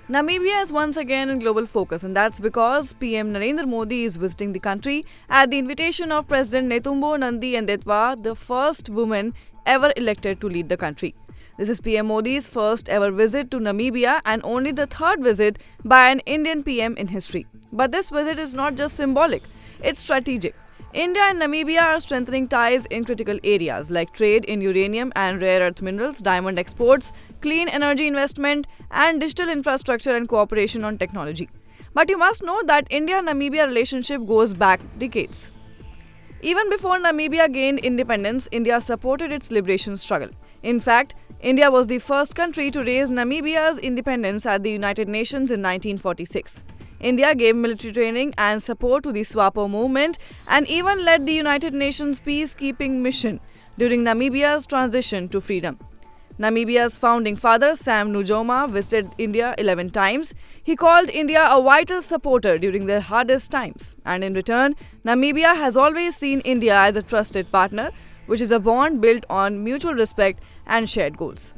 Namibia is once again in global focus, and that's because PM Narendra Modi is visiting the country at the invitation of President Netumbo Nandi Ndaitwah, the first woman ever elected to lead the country. This is PM Modi's first ever visit to Namibia and only the third visit by an Indian PM in history. But this visit is not just symbolic, it's strategic. India and Namibia are strengthening ties in critical areas like trade in uranium and rare earth minerals, diamond exports, clean energy investment, and digital infrastructure and cooperation on technology. But you must know that India Namibia relationship goes back decades. Even before Namibia gained independence, India supported its liberation struggle. In fact, India was the first country to raise Namibia's independence at the United Nations in 1946. India gave military training and support to the SWAPO movement and even led the United Nations peacekeeping mission during Namibia's transition to freedom. Namibia's founding father, Sam Nujoma, visited India 11 times. He called India a vital supporter during their hardest times. And in return, Namibia has always seen India as a trusted partner, which is a bond built on mutual respect and shared goals.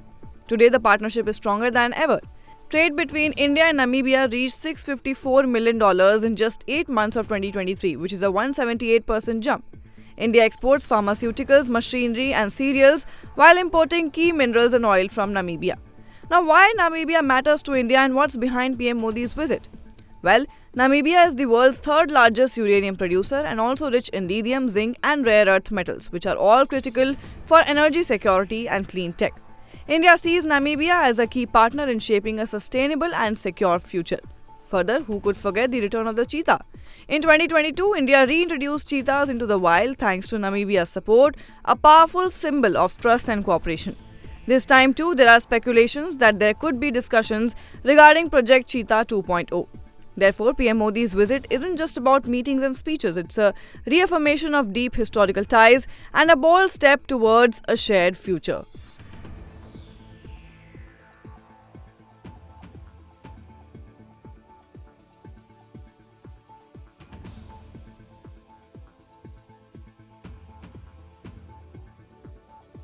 Today, the partnership is stronger than ever. Trade between India and Namibia reached $654 million in just 8 months of 2023, which is a 178% jump. India exports pharmaceuticals, machinery, and cereals while importing key minerals and oil from Namibia. Now, why Namibia matters to India and what's behind PM Modi's visit? Well, Namibia is the world's third largest uranium producer and also rich in lithium, zinc, and rare earth metals, which are all critical for energy security and clean tech. India sees Namibia as a key partner in shaping a sustainable and secure future. Further, who could forget the return of the cheetah? In 2022, India reintroduced cheetahs into the wild thanks to Namibia's support, a powerful symbol of trust and cooperation. This time too, there are speculations that there could be discussions regarding Project Cheetah 2.0. Therefore, PM Modi's visit isn't just about meetings and speeches, it's a reaffirmation of deep historical ties and a bold step towards a shared future.